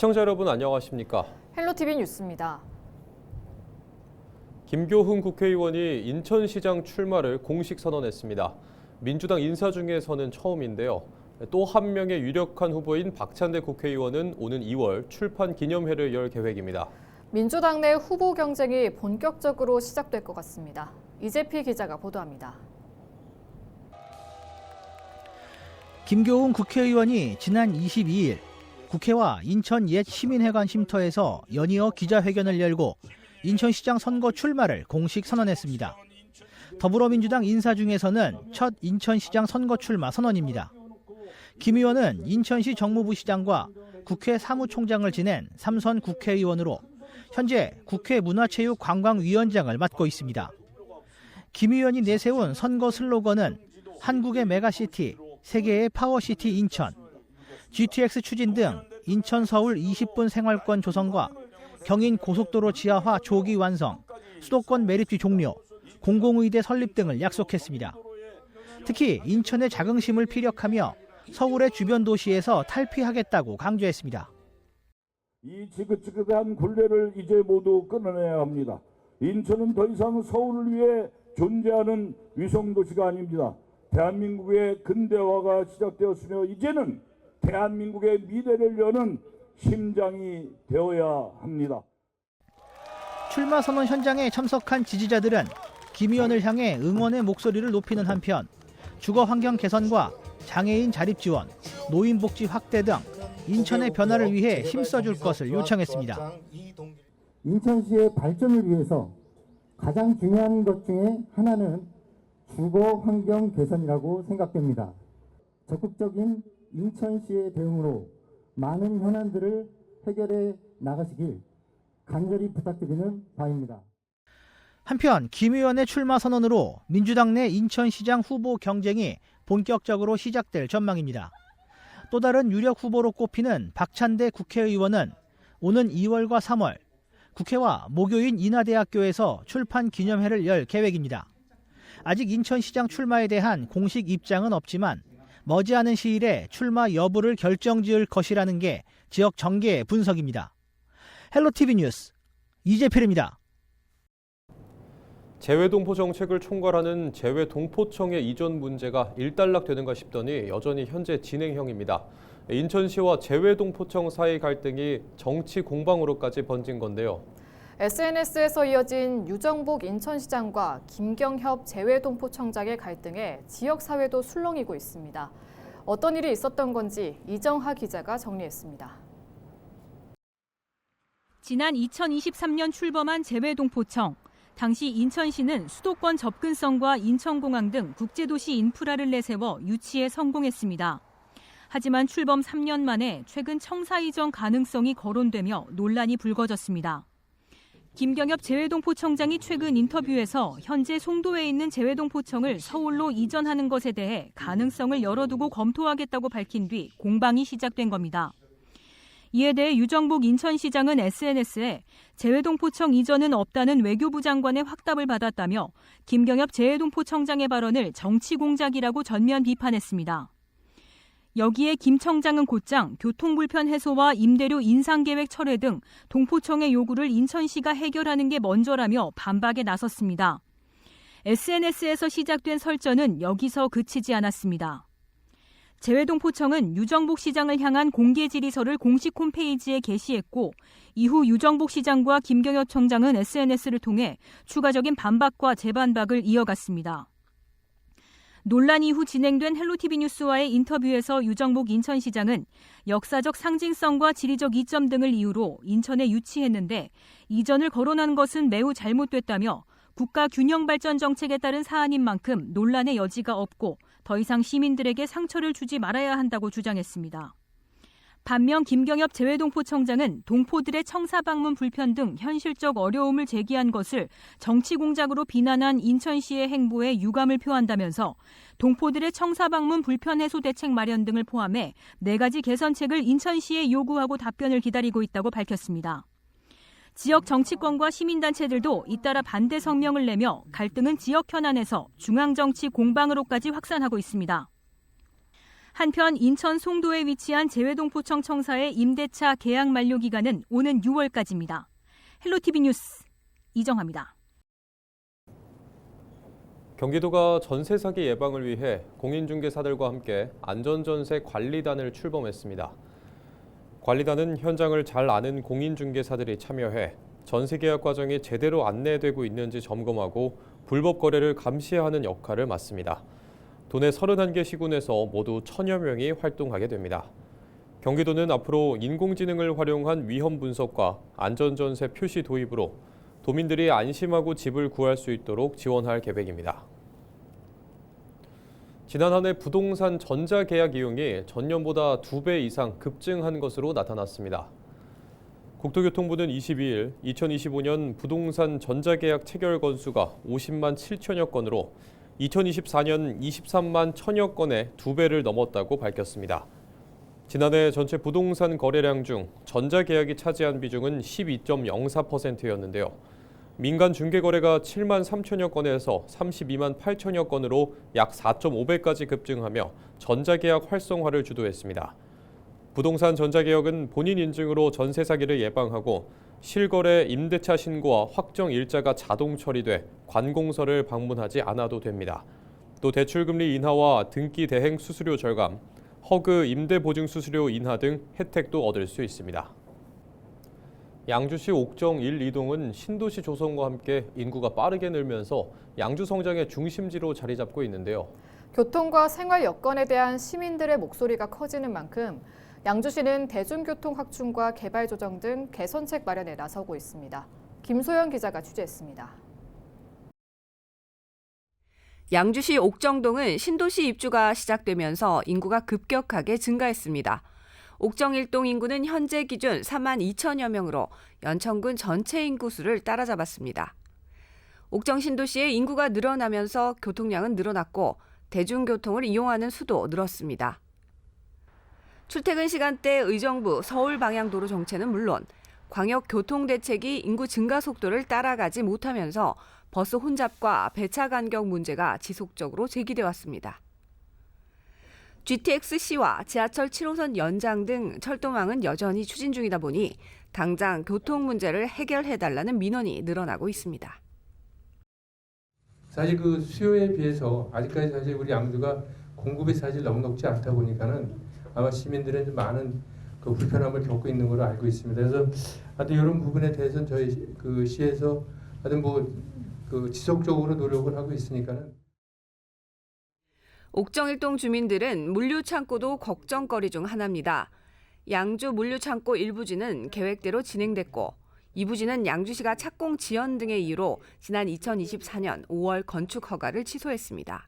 시청자 여러분 안녕하십니까? 헬로티비 뉴스입니다. 김교훈 국회의원이 인천시장 출마를 공식 선언했습니다. 민주당 인사 중에서는 처음인데요. 또 한 명의 유력한 후보인 박찬대 국회의원은 오는 2월 출판 기념회를 열 계획입니다. 민주당 내 후보 경쟁이 본격적으로 시작될 것 같습니다. 이재필 기자가 보도합니다. 김교훈 국회의원이 지난 22일 국회와 인천 옛 시민회관 쉼터에서 연이어 기자회견을 열고 인천시장 선거 출마를 공식 선언했습니다. 더불어민주당 인사 중에서는 첫 인천시장 선거 출마 선언입니다. 김 의원은 인천시 정무부시장과 국회 사무총장을 지낸 3선 국회의원으로 현재 국회 문화체육관광위원장을 맡고 있습니다. 김 의원이 내세운 선거 슬로건은 한국의 메가시티, 세계의 파워시티 인천, GTX 추진 등 인천 서울 20분 생활권 조성과 경인 고속도로 지하화 조기 완성, 수도권 매립지 종료, 공공의대 설립 등을 약속했습니다. 특히 인천의 자긍심을 피력하며 서울의 주변 도시에서 탈피하겠다고 강조했습니다. 이 지긋지긋한 굴레를 이제 모두 끊어내야 합니다. 인천은 더 이상 서울을 위해 존재하는 위성도시가 아닙니다. 대한민국의 근대화가 시작되었으며 이제는 대한민국의 미래를 여는 심장이 되어야 합니다. 출마 선언 현장에 참석한 지지자들은 김 의원을 향해 응원의 목소리를 높이는 한편 주거 환경 개선과 장애인 자립 지원, 노인 복지 확대 등 인천의 변화를 위해 힘써줄 것을 요청했습니다. 인천시의 발전을 위해서 가장 중요한 것 중에 하나는 주거 환경 개선이라고 생각됩니다. 적극적인 인천시의 대응으로 많은 현안들을 해결해 나가시길 간절히 부탁드리는 바입니다. 한편 김 의원의 출마 선언으로 민주당 내 인천시장 후보 경쟁이 본격적으로 시작될 전망입니다. 또 다른 유력 후보로 꼽히는 박찬대 국회의원은 오는 2월과 3월 국회와 모교인 인하대학교에서 출판 기념회를 열 계획입니다. 아직 인천시장 출마에 대한 공식 입장은 없지만 머지않은 시일에 출마 여부를 결정지을 것이라는 게 지역 정계의 분석입니다. 헬로티비 뉴스 이재필입니다. 재외동포 정책을 총괄하는 재외동포청의 이전 문제가 일단락되는가 싶더니 여전히 현재 진행형입니다. 인천시와 재외동포청 사이 갈등이 정치 공방으로까지 번진 건데요. SNS에서 이어진 유정복 인천시장과 김경협 재외동포청장의 갈등에 지역사회도 술렁이고 있습니다. 어떤 일이 있었던 건지 이정하 기자가 정리했습니다. 지난 2023년 출범한 재외동포청. 당시 인천시는 수도권 접근성과 인천공항 등 국제도시 인프라를 내세워 유치에 성공했습니다. 하지만 출범 3년 만에 최근 청사 이전 가능성이 거론되며 논란이 불거졌습니다. 김경협 재외동포청장이 최근 인터뷰에서 현재 송도에 있는 재외동포청을 서울로 이전하는 것에 대해 가능성을 열어두고 검토하겠다고 밝힌 뒤 공방이 시작된 겁니다. 이에 대해 유정복 인천시장은 SNS에 재외동포청 이전은 없다는 외교부 장관의 확답을 받았다며 김경협 재외동포청장의 발언을 정치 공작이라고 전면 비판했습니다. 여기에 김 청장은 곧장 교통불편 해소와 임대료 인상계획 철회 등 동포청의 요구를 인천시가 해결하는 게 먼저라며 반박에 나섰습니다. SNS에서 시작된 설전은 여기서 그치지 않았습니다. 재외동포청은 유정복 시장을 향한 공개 질의서를 공식 홈페이지에 게시했고 이후 유정복 시장과 김경협 청장은 SNS를 통해 추가적인 반박과 재반박을 이어갔습니다. 논란 이후 진행된 헬로티비 뉴스와의 인터뷰에서 유정복 인천시장은 역사적 상징성과 지리적 이점 등을 이유로 인천에 유치했는데 이전을 거론한 것은 매우 잘못됐다며 국가 균형 발전 정책에 따른 사안인 만큼 논란의 여지가 없고 더 이상 시민들에게 상처를 주지 말아야 한다고 주장했습니다. 반면 김경협 재외동포청장은 동포들의 청사 방문 불편 등 현실적 어려움을 제기한 것을 정치 공작으로 비난한 인천시의 행보에 유감을 표한다면서 동포들의 청사 방문 불편 해소 대책 마련 등을 포함해 4가지 개선책을 인천시에 요구하고 답변을 기다리고 있다고 밝혔습니다. 지역 정치권과 시민단체들도 잇따라 반대 성명을 내며 갈등은 지역 현안에서 중앙정치 공방으로까지 확산하고 있습니다. 한편 인천 송도에 위치한 재외동포청 청사의 임대차 계약 만료 기간은 오는 6월까지입니다. 헬로티비 뉴스 이정화입니다. 경기도가 전세 사기 예방을 위해 공인중개사들과 함께 안전전세 관리단을 출범했습니다. 관리단은 현장을 잘 아는 공인중개사들이 참여해 전세 계약 과정이 제대로 안내되고 있는지 점검하고 불법 거래를 감시하는 역할을 맡습니다. 도내 31개 시군에서 모두 1000여 명이 활동하게 됩니다. 경기도는 앞으로 인공지능을 활용한 위험 분석과 안전전세 표시 도입으로 도민들이 안심하고 집을 구할 수 있도록 지원할 계획입니다. 지난 한 해 부동산 전자계약 이용이 전년보다 2배 이상 급증한 것으로 나타났습니다. 국토교통부는 22일 2025년 부동산 전자계약 체결 건수가 50만 7천여 건으로 2024년 23만 1천여 건의 2배를 넘었다고 밝혔습니다. 지난해 전체 부동산 거래량 중 전자계약이 차지한 비중은 12.04%였는데요. 민간 중개거래가 7만 3천여 건에서 32만 8천여 건으로 약 4.5배까지 급증하며 전자계약 활성화를 주도했습니다. 부동산 전자계약은 본인 인증으로 전세 사기를 예방하고 실거래 임대차 신고와 확정 일자가 자동 처리돼 관공서를 방문하지 않아도 됩니다. 또 대출금리 인하와 등기 대행 수수료 절감, 허그 임대 보증 수수료 인하 등 혜택도 얻을 수 있습니다. 양주시 옥정 1, 2동은 신도시 조성과 함께 인구가 빠르게 늘면서 양주 성장의 중심지로 자리 잡고 있는데요. 교통과 생활 여건에 대한 시민들의 목소리가 커지는 만큼 양주시는 대중교통 확충과 개발 조정 등 개선책 마련에 나서고 있습니다. 김소연 기자가 취재했습니다. 양주시 옥정동은 신도시 입주가 시작되면서 인구가 급격하게 증가했습니다. 옥정 1동 인구는 현재 기준 4만 2천여 명으로 연천군 전체 인구수를 따라잡았습니다. 옥정 신도시의 인구가 늘어나면서 교통량은 늘어났고 대중교통을 이용하는 수도 늘었습니다. 출퇴근 시간대 의정부 서울 방향 도로 정체는 물론 광역교통대책이 인구 증가 속도를 따라가지 못하면서 버스 혼잡과 배차 간격 문제가 지속적으로 제기돼 왔습니다. GTX-C와 지하철 7호선 연장 등 철도망은 여전히 추진 중이다 보니 당장 교통 문제를 해결해달라는 민원이 늘어나고 있습니다. 사실 그 수요에 비해서 아직까지 사실 우리 양주가 공급이 사실 넉넉지 않다 보니까는 아마 시민들은 좀 많은 그 불편함을 겪고 있는 걸로 알고 있습니다. 그래서 하여튼 이런 부분에 대해서는 저희 그 시에서 하여튼 그 지속적으로 노력을 하고 있으니까는. 옥정 1동 주민들은 물류창고도 걱정거리 중 하나입니다. 양주 물류창고 일부지는 계획대로 진행됐고 이부지는 양주시가 착공 지연 등의 이유로 지난 2024년 5월 건축 허가를 취소했습니다.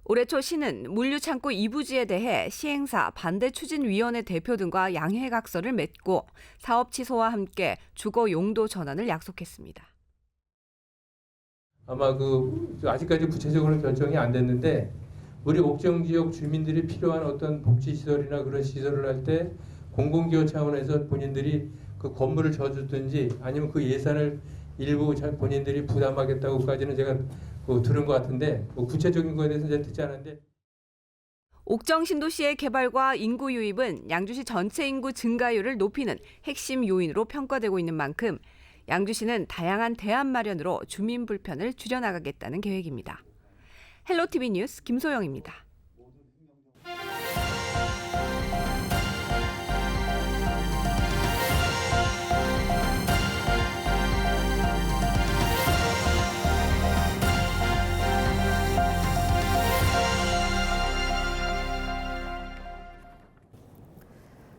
올해 초 시는 물류창고 2부지에 대해 시행사 반대추진위원회 대표 등과 양해각서를 맺고 사업 취소와 함께 주거 용도 전환을 약속했습니다. 아마 아직까지 구체적으로 결정이 안 됐는데 우리 옥정 지역 주민들이 필요한 어떤 복지 시설이나 그런 시설을 할 때 공공기업 차원에서 본인들이 그 건물을 져주든지 아니면 그 예산을 일부 본인들이 부담하겠다고까지는 제가 들은 것 같은데 구체적인 거에 대해서는 잘 듣지 않았는데. 옥정 신도시의 개발과 인구 유입은 양주시 전체 인구 증가율을 높이는 핵심 요인으로 평가되고 있는 만큼 양주시는 다양한 대안 마련으로 주민 불편을 줄여나가겠다는 계획입니다. 헬로티비 뉴스 김소영입니다.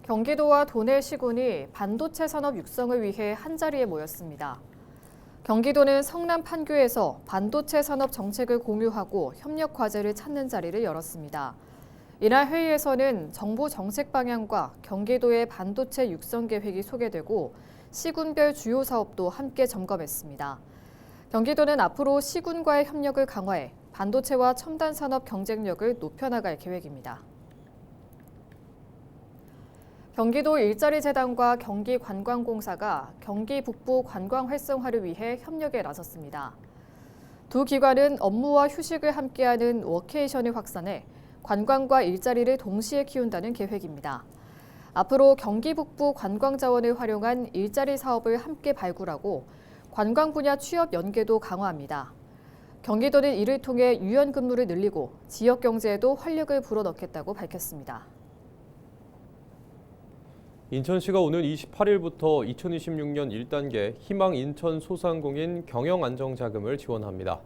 경기도와 도내 시군이 반도체 산업 육성을 위해 한자리에 모였습니다. 경기도는 성남 판교에서 반도체 산업 정책을 공유하고 협력 과제를 찾는 자리를 열었습니다. 이날 회의에서는 정부 정책 방향과 경기도의 반도체 육성 계획이 소개되고 시군별 주요 사업도 함께 점검했습니다. 경기도는 앞으로 시군과의 협력을 강화해 반도체와 첨단 산업 경쟁력을 높여나갈 계획입니다. 경기도 일자리재단과 경기관광공사가 경기 북부 관광 활성화를 위해 협력에 나섰습니다. 두 기관은 업무와 휴식을 함께하는 워케이션을 확산해 관광과 일자리를 동시에 키운다는 계획입니다. 앞으로 경기 북부 관광 자원을 활용한 일자리 사업을 함께 발굴하고 관광 분야 취업 연계도 강화합니다. 경기도는 이를 통해 유연 근무를 늘리고 지역 경제에도 활력을 불어넣겠다고 밝혔습니다. 인천시가 오는 28일부터 2026년 1단계 희망 인천 소상공인 경영 안정 자금을 지원합니다.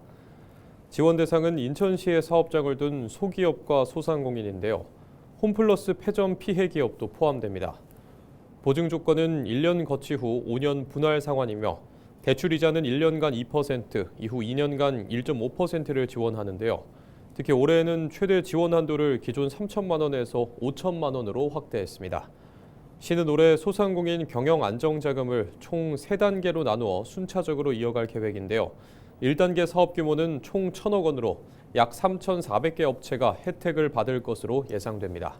지원 대상은 인천시에 사업장을 둔 소기업과 소상공인인데요. 홈플러스 폐점 피해 기업도 포함됩니다. 보증 조건은 1년 거치 후 5년 분할 상환이며 대출 이자는 1년간 2%, 이후 2년간 1.5%를 지원하는데요. 특히 올해는 최대 지원 한도를 기존 3천만 원에서 5천만 원으로 확대했습니다. 시는 올해 소상공인 경영 안정 자금을 총 3단계로 나누어 순차적으로 이어갈 계획인데요. 1단계 사업 규모는 총 1,000억 원으로 약 3,400개 업체가 혜택을 받을 것으로 예상됩니다.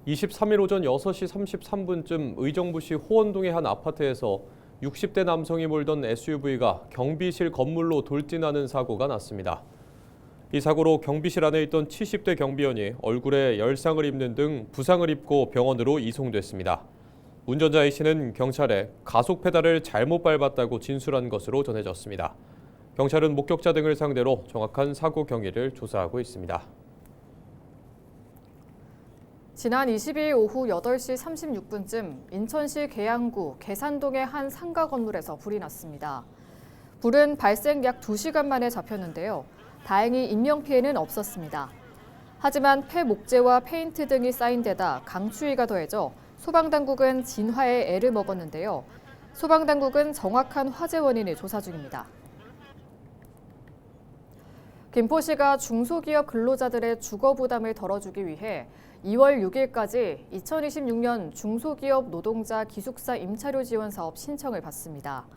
23일 오전 6시 33분쯤 의정부시 호원동의 한 아파트에서 60대 남성이 몰던 SUV가 경비실 건물로 돌진하는 사고가 났습니다. 이 사고로 경비실 안에 있던 70대 경비원이 얼굴에 열상을 입는 등 부상을 입고 병원으로 이송됐습니다. 운전자 A 씨는 경찰에 가속 페달을 잘못 밟았다고 진술한 것으로 전해졌습니다. 경찰은 목격자 등을 상대로 정확한 사고 경위를 조사하고 있습니다. 지난 22일 오후 8시 36분쯤 인천시 계양구 계산동의 한 상가 건물에서 불이 났습니다. 불은 발생 약 2시간 만에 잡혔는데요. 다행히 인명피해는 없었습니다. 하지만 폐목재와 페인트 등이 쌓인 데다 강추위가 더해져 소방당국은 진화에 애를 먹었는데요. 소방당국은 정확한 화재 원인을 조사 중입니다. 김포시가 중소기업 근로자들의 주거 부담을 덜어주기 위해 2월 6일까지 2026년 중소기업 노동자 기숙사 임차료 지원 사업 신청을 받습니다.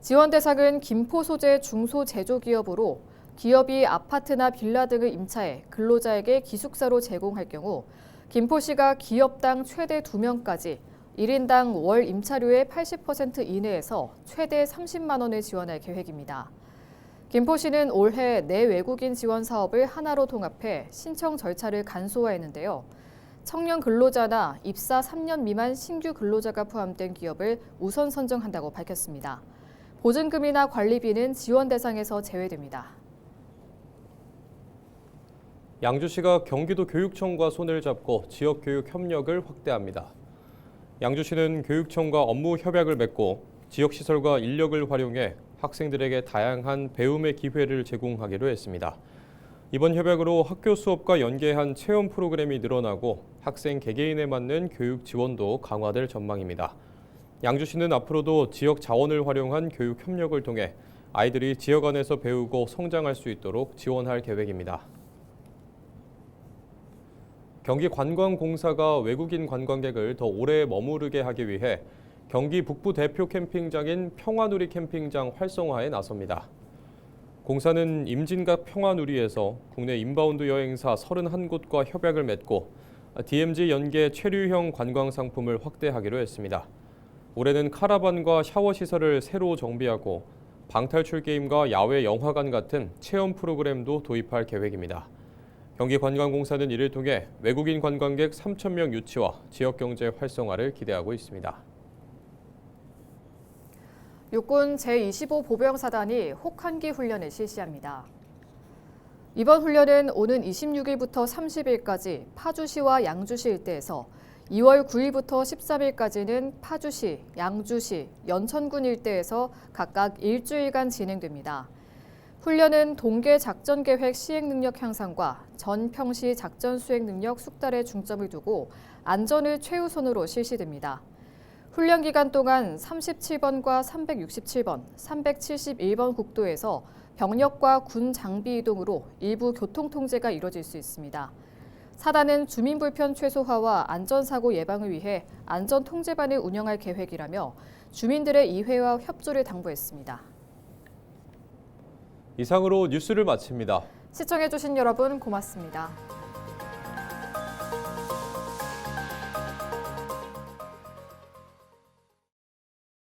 지원 대상은 김포 소재 중소제조기업으로 기업이 아파트나 빌라 등을 임차해 근로자에게 기숙사로 제공할 경우 김포시가 기업당 최대 2명까지 1인당 월 임차료의 80% 이내에서 최대 30만 원을 지원할 계획입니다. 김포시는 올해 내외국인 지원 사업을 하나로 통합해 신청 절차를 간소화했는데요. 청년 근로자나 입사 3년 미만 신규 근로자가 포함된 기업을 우선 선정한다고 밝혔습니다. 보증금이나 관리비는 지원 대상에서 제외됩니다. 양주시가 경기도 교육청과 손을 잡고 지역교육 협력을 확대합니다. 양주시는 교육청과 업무 협약을 맺고 지역시설과 인력을 활용해 학생들에게 다양한 배움의 기회를 제공하기로 했습니다. 이번 협약으로 학교 수업과 연계한 체험 프로그램이 늘어나고 학생 개개인에 맞는 교육 지원도 강화될 전망입니다. 양주시는 앞으로도 지역 자원을 활용한 교육 협력을 통해 아이들이 지역 안에서 배우고 성장할 수 있도록 지원할 계획입니다. 경기관광공사가 외국인 관광객을 더 오래 머무르게 하기 위해 경기 북부 대표 캠핑장인 평화누리 캠핑장 활성화에 나섭니다. 공사는 임진각 평화누리에서 국내 인바운드 여행사 31곳과 협약을 맺고 DMZ 연계 체류형 관광 상품을 확대하기로 했습니다. 올해는 카라반과 샤워 시설을 새로 정비하고 방탈출 게임과 야외 영화관 같은 체험 프로그램도 도입할 계획입니다. 경기관광공사는 이를 통해 외국인 관광객 3,000명 유치와 지역경제 활성화를 기대하고 있습니다. 육군 제25 보병사단이 혹한기 훈련을 실시합니다. 이번 훈련은 오는 26일부터 30일까지 파주시와 양주시 일대에서 2월 9일부터 13일까지는 파주시, 양주시, 연천군 일대에서 각각 일주일간 진행됩니다. 훈련은 동계 작전 계획 시행 능력 향상과 전 평시 작전 수행 능력 숙달에 중점을 두고 안전을 최우선으로 실시됩니다. 훈련 기간 동안 37번과 367번, 371번 국도에서 병력과 군 장비 이동으로 일부 교통 통제가 이뤄질 수 있습니다. 사단은 주민 불편 최소화와 안전사고 예방을 위해 안전 통제반을 운영할 계획이라며 주민들의 이해와 협조를 당부했습니다. 이상으로 뉴스를 마칩니다. 시청해주신 여러분 고맙습니다.